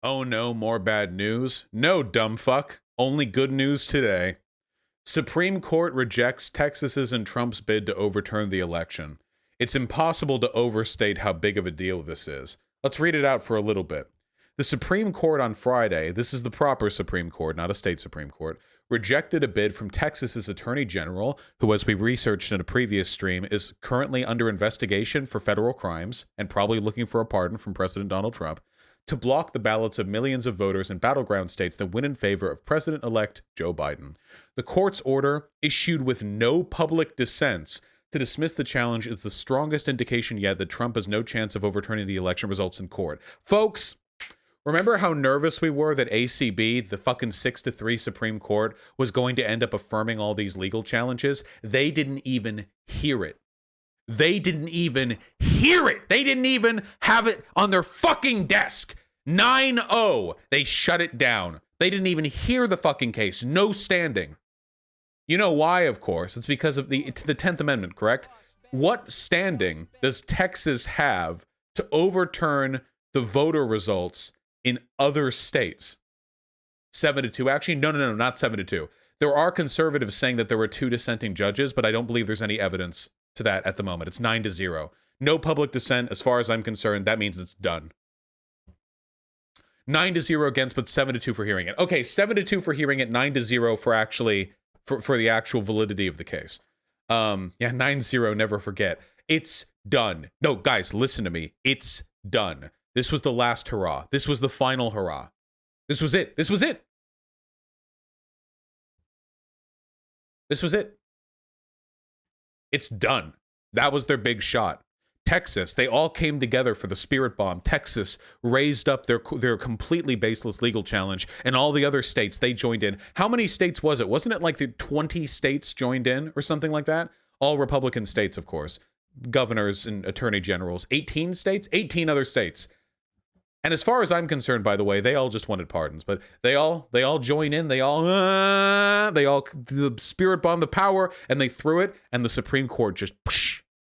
Oh no, more bad news? No, dumb fuck. Only good news today. Supreme Court rejects Texas's and Trump's bid to overturn the election. It's impossible to overstate how big of a deal this is. Let's read it out for a little bit. The Supreme Court on Friday, this is the proper Supreme Court, not a state Supreme Court, rejected a bid from Texas's Attorney General, who, as we researched in a previous stream, is currently under investigation for federal crimes and probably looking for a pardon from President Donald Trump, to block the ballots of millions of voters in battleground states that win in favor of President-elect Joe Biden. The court's order, issued with no public dissents, to dismiss the challenge is the strongest indication yet that Trump has no chance of overturning the election results in court. Folks, remember how nervous we were that ACB, the fucking 6-3 Supreme Court, was going to end up affirming all these legal challenges? They didn't even hear it. They didn't even hear it. They didn't even have it on their fucking desk. 9-0. They shut it down. They didn't even hear the fucking case. No standing. You know why, of course. It's because of the 10th Amendment, correct? What standing does Texas have to overturn the voter results in other states? 7-2. Actually, no, not 7-2. There are conservatives saying that there were 2 dissenting judges, but I don't believe there's any evidence to that at the moment. It's 9-0. No public dissent, as far as I'm concerned. That means it's done. 9-0 against, but 7-2 for hearing it. Okay, 7-2 for hearing it, 9-0 for actually for the actual validity of the case. Yeah, 9-0, never forget. It's done. No, guys, listen to me. It's done. This was the last hurrah. This was the final hurrah. This was it. This was it. This was it. It's done. That was their big shot. Texas, they all came together for the spirit bomb. Texas raised up their completely baseless legal challenge, and all the other states, they joined in. How many states was it? Wasn't it like the 20 states joined in or something like that? All Republican states, of course. Governors and attorney generals. 18 states? 18 other states. And as far as I'm concerned, by the way, they all just wanted pardons, but they all join in. They all the spirit bomb, the power, and they threw it, and the Supreme Court just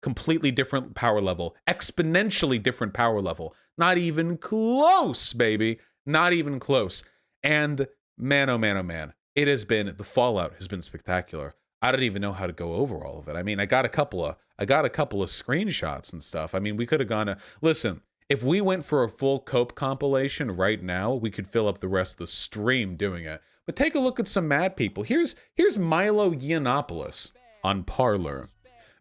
completely different power level, exponentially different power level. Not even close, baby. Not even close. And man, oh man, oh man, the fallout has been spectacular. I don't even know how to go over all of it. I mean, I got a couple of screenshots and stuff. I mean, we could have gone listen, if we went for a full Cope compilation right now, we could fill up the rest of the stream doing it. But take a look at some mad people. Here's Milo Yiannopoulos on Parler.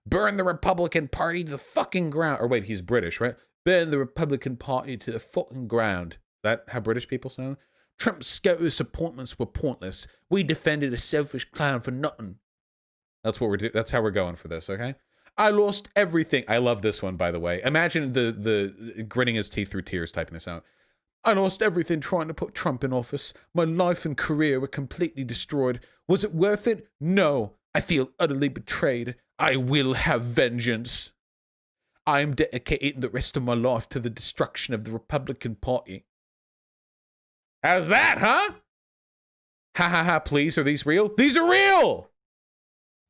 Burn the Republican Party to the fucking ground. Or wait, he's British, right? Burn the Republican Party to the fucking ground. Is that how British people sound? Trump's SCOTUS appointments were pointless. We defended a selfish clown for nothing. That's what we're doing. That's how we're going for this, okay? I lost everything. I love this one, by the way. Imagine the gritting his teeth through tears typing this out. I lost everything trying to put Trump in office. My life and career were completely destroyed. Was it worth it? No. I feel utterly betrayed. I will have vengeance. I am dedicating the rest of my life to the destruction of the Republican Party. How's that, huh? Ha ha ha, please, are these real? These are real!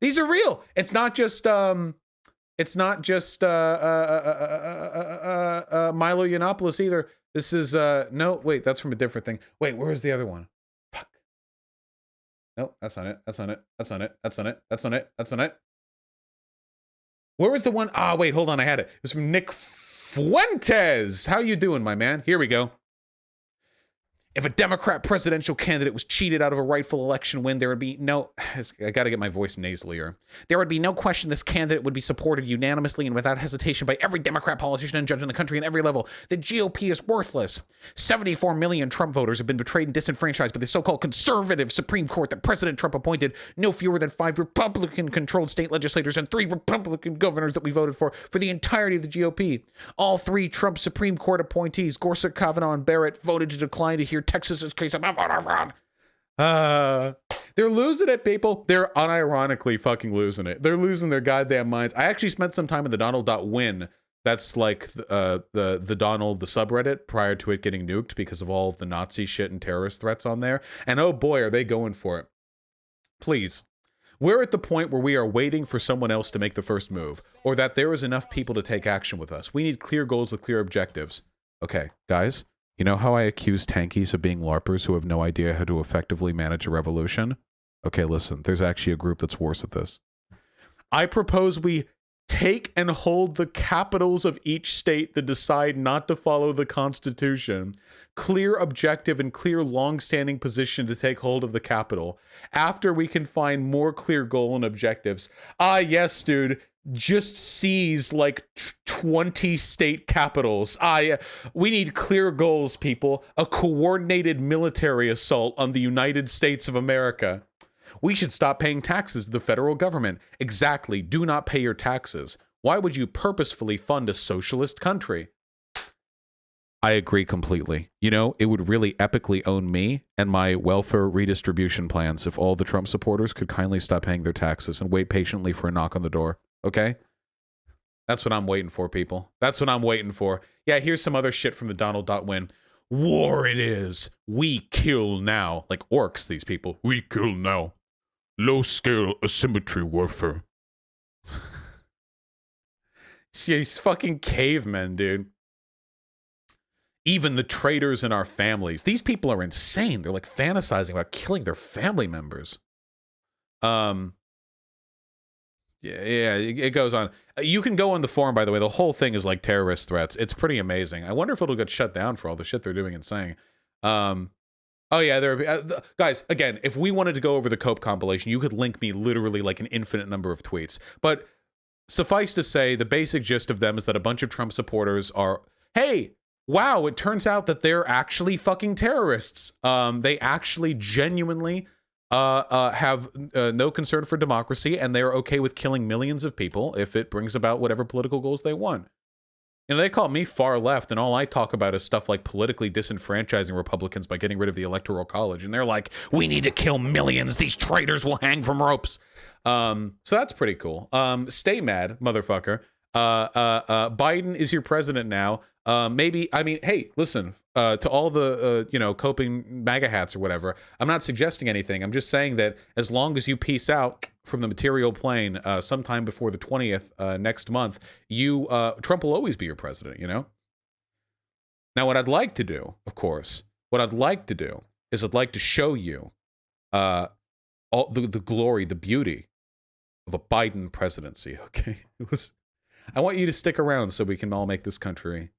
These are real! It's not just Milo Yiannopoulos either. This is, no, wait, that's from a different thing. Wait, where was the other one? Fuck. No, that's not it. That's not it. That's not it. That's not it. That's not it. That's not it. Where was the one? Ah, wait, hold on. I had it. It was from Nick Fuentes. How you doing, my man? Here we go. If a Democrat presidential candidate was cheated out of a rightful election win, there would be no... I got to get my voice nasalier. There would be no question this candidate would be supported unanimously and without hesitation by every Democrat politician and judge in the country at every level. The GOP is worthless. 74 million Trump voters have been betrayed and disenfranchised by the so-called conservative Supreme Court that President Trump appointed. No fewer than 5 Republican-controlled state legislators and 3 Republican governors that we voted for the entirety of the GOP. All 3 Trump Supreme Court appointees, Gorsuch, Kavanaugh, and Barrett, voted to decline to hear Texas's case about voter fraud. They're losing it, people. They're unironically fucking losing it. They're losing their goddamn minds. I actually spent some time in the Donald.win. That's like the Donald, the subreddit, prior to it getting nuked because of all the Nazi shit and terrorist threats on there. And oh boy, are they going for it. Please. We're at the point where we are waiting for someone else to make the first move, or that there is enough people to take action with us. We need clear goals with clear objectives. Okay, guys, You know how I accuse tankies of being LARPers who have no idea how to effectively manage a revolution? Okay, listen, there's actually a group that's worse at this. I propose we take and hold the capitals of each state that decide not to follow the Constitution. Clear objective and clear long-standing position to take hold of the capital. After we can find more clear goal and objectives. Ah, yes, dude. Just seize like 20 state capitals. We need clear goals, people. A coordinated military assault on the United States of America. We should stop paying taxes to the federal government. Exactly. Do not pay your taxes. Why would you purposefully fund a socialist country? I agree completely. You know, it would really epically own me and my welfare redistribution plans if all the Trump supporters could kindly stop paying their taxes and wait patiently for a knock on the door. Okay? That's what I'm waiting for, people. That's what I'm waiting for. Yeah, here's some other shit from the Donald.win. War it is. We kill now. Like orcs, these people. We kill now. Low-scale asymmetry warfare. He's fucking cavemen, dude. Even the traitors in our families. These people are insane. They're like fantasizing about killing their family members. Yeah, it goes on. You can go on the forum, by the way. The whole thing is like terrorist threats. It's pretty amazing. I wonder if it'll get shut down for all the shit they're doing and saying. Oh yeah, guys, again, if we wanted to go over the Cope compilation, you could link me literally like an infinite number of tweets. But suffice to say, the basic gist of them is that a bunch of Trump supporters are, hey, wow, it turns out that they're actually fucking terrorists. They actually genuinely have no concern for democracy, and they're okay with killing millions of people if it brings about whatever political goals they want. You know, they call me far left, and all I talk about is stuff like politically disenfranchising Republicans by getting rid of the Electoral College. And they're like, we need to kill millions. These traitors will hang from ropes. So that's pretty cool. Stay mad, motherfucker. Biden is your president now. Maybe, I mean, hey, listen, to all the, coping MAGA hats or whatever, I'm not suggesting anything. I'm just saying that as long as you peace out from the material plane sometime before the 20th next month, Trump will always be your president, you know? Now, what I'd like to do, of course, is I'd like to show you all the glory, the beauty of a Biden presidency, okay? I want you to stick around so we can all make this country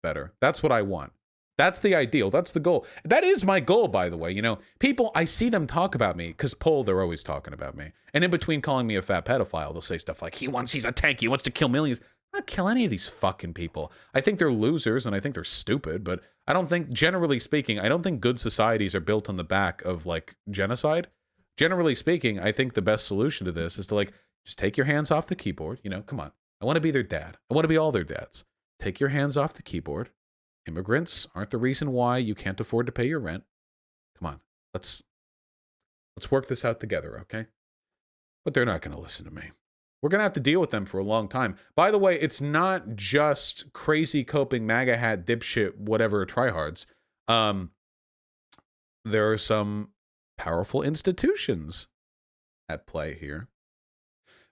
better. That's what I want. That's the ideal. That's the goal. That is my goal, by the way. You know, people, I see them talk about me because they're always talking about me. And in between calling me a fat pedophile, they'll say stuff like, he's a tank. He wants to kill millions. I don't kill any of these fucking people. I think they're losers and I think they're stupid, but I don't think, generally speaking, I don't think good societies are built on the back of like genocide. Generally speaking, I think the best solution to this is to like, just take your hands off the keyboard. You know, come on. I want to be their dad. I want to be all their dads. Take your hands off the keyboard. Immigrants aren't the reason why you can't afford to pay your rent. Come on, let's work this out together, okay? But they're not going to listen to me. We're going to have to deal with them for a long time. By the way, it's not just crazy coping MAGA hat dipshit whatever tryhards. There are some powerful institutions at play here.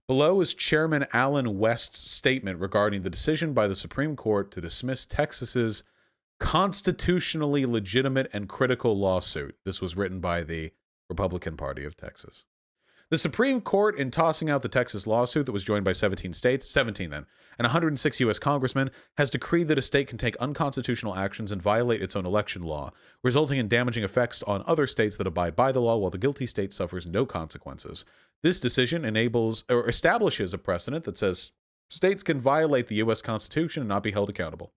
Below is Chairman Allen West's statement regarding the decision by the Supreme Court to dismiss Texas's constitutionally legitimate and critical lawsuit. This was written by the Republican Party of Texas. The Supreme Court, in tossing out the Texas lawsuit that was joined by 17 states, and 106 U.S. congressmen, has decreed that a state can take unconstitutional actions and violate its own election law, resulting in damaging effects on other states that abide by the law while the guilty state suffers no consequences. This decision establishes a precedent that says states can violate the U.S. Constitution and not be held accountable.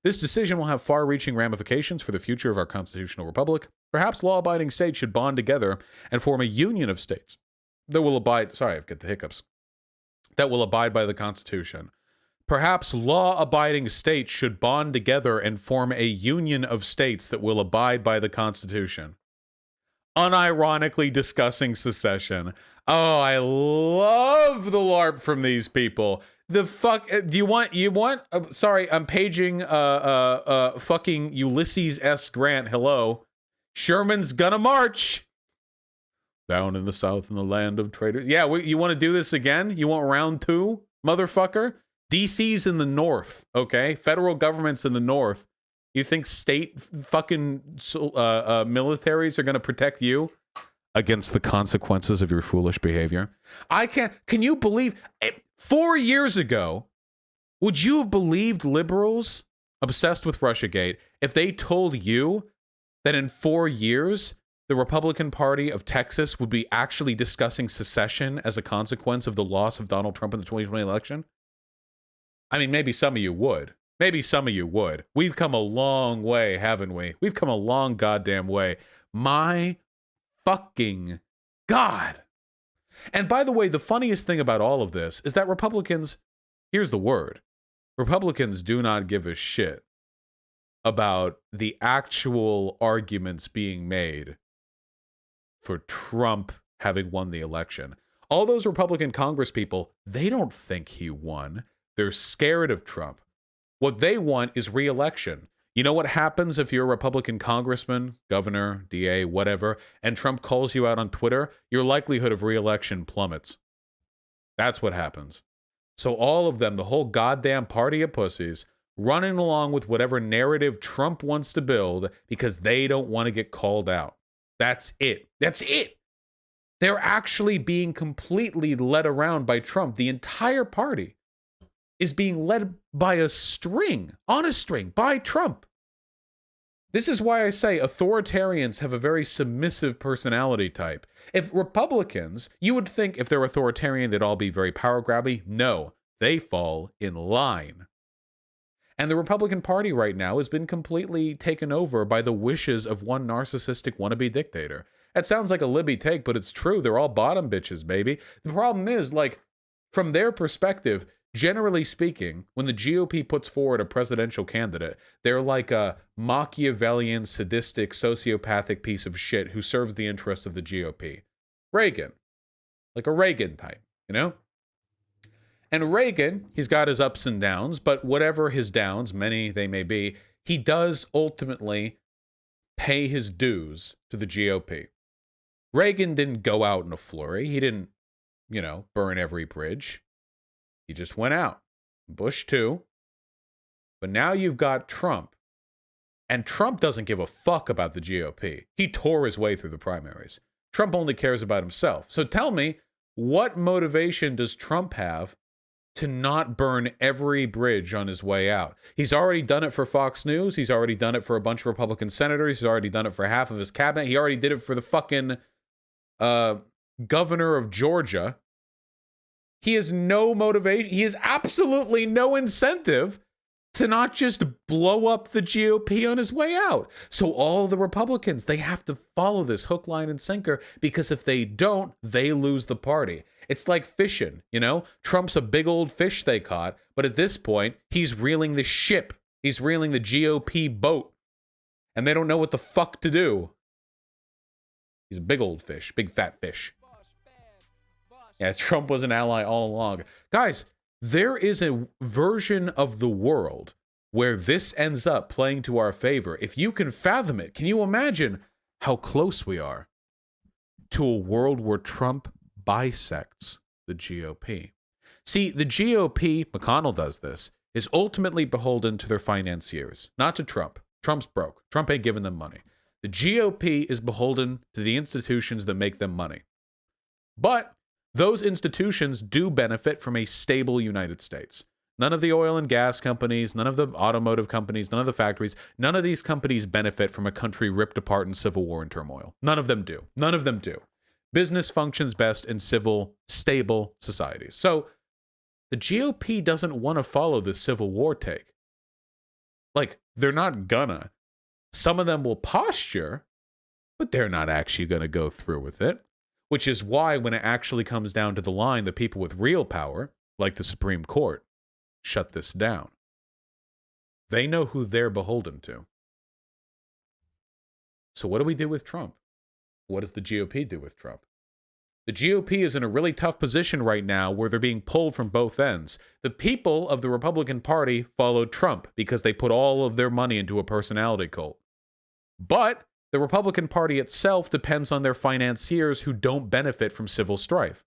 This decision will have far-reaching ramifications for the future of our constitutional republic. Perhaps law-abiding states should bond together and form a union of states that will abide by the Constitution. Perhaps law-abiding states should bond together and form a union of states that will abide by the Constitution. Unironically discussing secession. Oh, I love the LARP from these people. The fuck do you want sorry, I'm paging fucking Ulysses S. Grant. Hello. Sherman's gonna march down in the South in the land of traitors. Yeah, you want to do this again? You want round 2, motherfucker? DC's in the north, okay? Federal government's in the north. You think state fucking militaries are going to protect you against the consequences of your foolish behavior? I can't. Can you believe 4 years ago, would you have believed liberals obsessed with Russiagate if they told you that in 4 years, the Republican Party of Texas would be actually discussing secession as a consequence of the loss of Donald Trump in the 2020 election? I mean, maybe some of you would. Maybe some of you would. We've come a long way, haven't we? We've come a long goddamn way. My fucking God. And by the way, the funniest thing about all of this is that Republicans, here's the word, Republicans do not give a shit about the actual arguments being made for Trump having won the election. All those Republican Congress people, they don't think he won. They're scared of Trump. What they want is re-election. You know what happens if you're a Republican congressman, governor, DA, whatever, and Trump calls you out on Twitter? Your likelihood of re-election plummets. That's what happens. So all of them, the whole goddamn party of pussies, running along with whatever narrative Trump wants to build because they don't want to get called out. That's it. That's it. They're actually being completely led around by Trump. The entire party is being led by a string, on a string, by Trump. This is why I say authoritarians have a very submissive personality type. If Republicans, you would think if they're authoritarian, they'd all be very power grabby. No, they fall in line. And the Republican Party right now has been completely taken over by the wishes of one narcissistic wannabe dictator. That sounds like a Libby take, but it's true. They're all bottom bitches, baby. The problem is, like, from their perspective, generally speaking, when the GOP puts forward a presidential candidate, they're like a Machiavellian, sadistic, sociopathic piece of shit who serves the interests of the GOP. Reagan. Like a Reagan type, you know? And Reagan, he's got his ups and downs, but whatever his downs, many they may be, he does ultimately pay his dues to the GOP. Reagan didn't go out in a flurry. He didn't, burn every bridge. He just went out. Bush too. But now you've got Trump. And Trump doesn't give a fuck about the GOP. He tore his way through the primaries. Trump only cares about himself. So tell me, what motivation does Trump have to not burn every bridge on his way out? He's already done it for Fox News. He's already done it for a bunch of Republican senators. He's already done it for half of his cabinet. He already did it for the fucking governor of Georgia. He has no motivation. He has absolutely no incentive to not just blow up the GOP on his way out. So all the Republicans, they have to follow this hook, line, and sinker, because if they don't, they lose the party. It's like fishing, Trump's a big old fish they caught, but at this point, he's reeling the ship. He's reeling the GOP boat, and they don't know what the fuck to do. He's a big old fish, big fat fish. Yeah, Trump was an ally all along. Guys, there is a version of the world where this ends up playing to our favor. If you can fathom it, can you imagine how close we are to a world where Trump bisects the GOP? See, the GOP, McConnell does this, is ultimately beholden to their financiers, not to Trump. Trump's broke. Trump ain't giving them money. The GOP is beholden to the institutions that make them money. But those institutions do benefit from a stable United States. None of the oil and gas companies, none of the automotive companies, none of the factories, none of these companies benefit from a country ripped apart in civil war and turmoil. None of them do. None of them do. Business functions best in civil, stable societies. So the GOP doesn't want to follow this Civil War take. Like, they're not gonna. Some of them will posture, but they're not actually going to go through with it. Which is why when it actually comes down to the line, the people with real power, like the Supreme Court, shut this down. They know who they're beholden to. So what do we do with Trump? What does the GOP do with Trump? The GOP is in a really tough position right now where they're being pulled from both ends. The people of the Republican Party followed Trump because they put all of their money into a personality cult. But the Republican Party itself depends on their financiers who don't benefit from civil strife.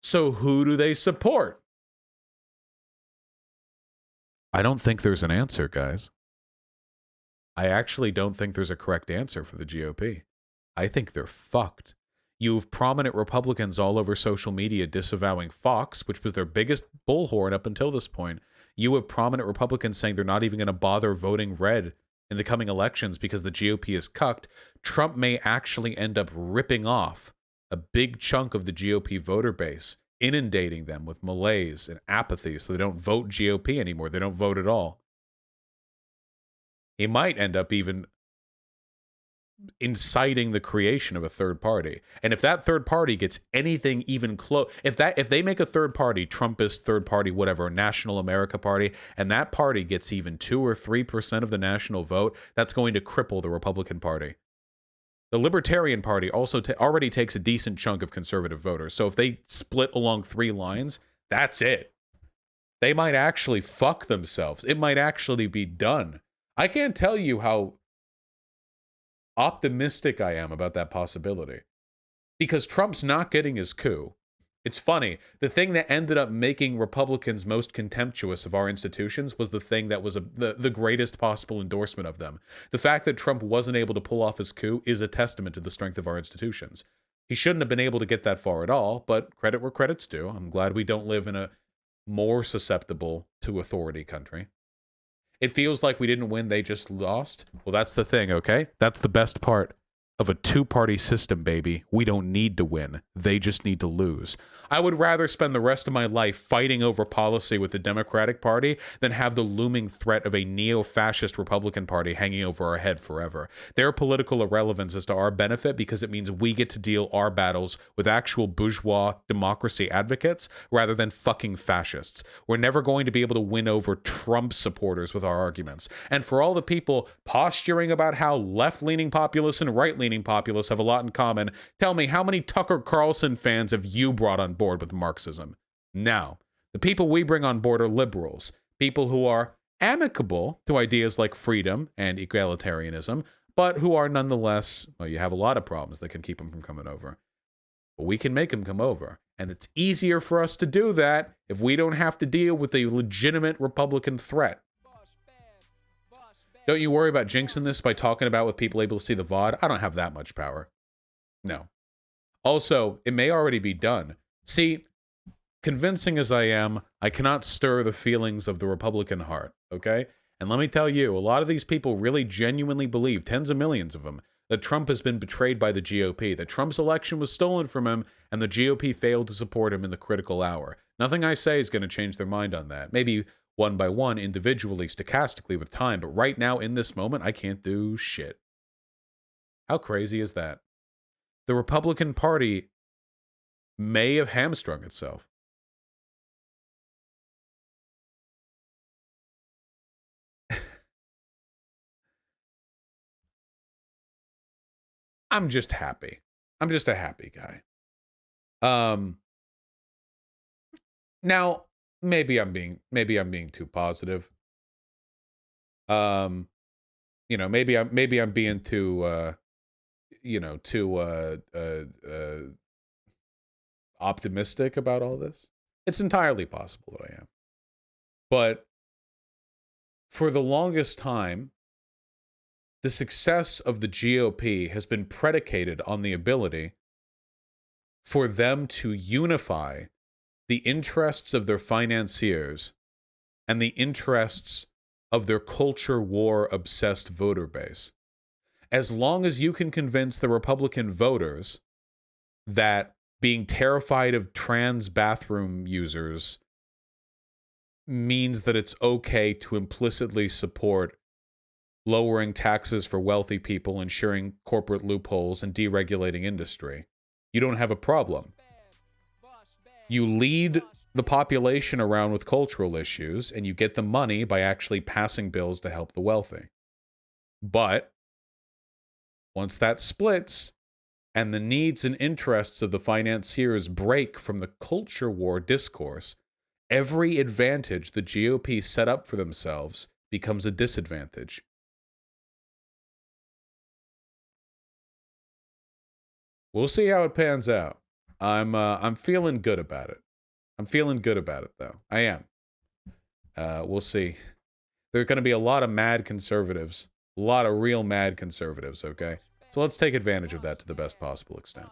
So who do they support? I don't think there's an answer, guys. I actually don't think there's a correct answer for the GOP. I think they're fucked. You have prominent Republicans all over social media disavowing Fox, which was their biggest bullhorn up until this point. You have prominent Republicans saying they're not even going to bother voting red in the coming elections because the GOP is cucked. Trump may actually end up ripping off a big chunk of the GOP voter base, inundating them with malaise and apathy so they don't vote GOP anymore. They don't vote at all. He might end up even inciting the creation of a third party. And if that third party gets anything even close, if they make a third party, Trumpist third party, whatever, National America Party, and that party gets even 2 or 3% of the national vote, that's going to cripple the Republican Party. The Libertarian Party also already takes a decent chunk of conservative voters. So if they split along 3 lines, that's it. They might actually fuck themselves. It might actually be done. I can't tell you how optimistic I am about that possibility. Because Trump's not getting his coup. It's funny. The thing that ended up making Republicans most contemptuous of our institutions was the thing that was the greatest possible endorsement of them. The fact that Trump wasn't able to pull off his coup is a testament to the strength of our institutions. He shouldn't have been able to get that far at all, but credit where credit's due. I'm glad we don't live in a more susceptible to authority country. It feels like we didn't win, they just lost. Well, that's the thing, okay? That's the best part of a 2-party system, baby. We don't need to win. They just need to lose. I would rather spend the rest of my life fighting over policy with the Democratic Party than have the looming threat of a neo-fascist Republican Party hanging over our head forever. Their political irrelevance is to our benefit because it means we get to deal our battles with actual bourgeois democracy advocates rather than fucking fascists. We're never going to be able to win over Trump supporters with our arguments. And for all the people posturing about how left-leaning populists and right-leaning populists have a lot in common, tell me, how many Tucker Carlson fans have you brought on board with Marxism? Now, the people we bring on board are liberals, people who are amicable to ideas like freedom and egalitarianism, but who are nonetheless, well, you have a lot of problems that can keep them from coming over. But we can make them come over. And it's easier for us to do that if we don't have to deal with a legitimate Republican threat. Don't you worry about jinxing this by talking about with people able to see the VOD? I don't have that much power. No. Also, it may already be done. See, convincing as I am, I cannot stir the feelings of the Republican heart, okay? And let me tell you, a lot of these people really genuinely believe, tens of millions of them, that Trump has been betrayed by the GOP, that Trump's election was stolen from him, and the GOP failed to support him in the critical hour. Nothing I say is going to change their mind on that. Maybe one by one, individually, stochastically with time, but right now, in this moment, I can't do shit. How crazy is that? The Republican Party may have hamstrung itself. I'm just happy. I'm just a happy guy. Now, maybe I'm being too positive. Maybe I'm being too optimistic about all this. It's entirely possible that I am. But for the longest time, the success of the GOP has been predicated on the ability for them to unify the interests of their financiers and the interests of their culture war obsessed voter base. As long as you can convince the Republican voters that being terrified of trans bathroom users means that it's okay to implicitly support lowering taxes for wealthy people, ensuring corporate loopholes, and deregulating industry, you don't have a problem. You lead the population around with cultural issues, and you get the money by actually passing bills to help the wealthy. But once that splits, and the needs and interests of the financiers break from the culture war discourse, every advantage the GOP set up for themselves becomes a disadvantage. We'll see how it pans out. I'm feeling good about it. I'm feeling good about it, though. I am. We'll see. There are going to be a lot of mad conservatives A lot of real mad conservatives, okay? So let's take advantage of that to the best possible extent.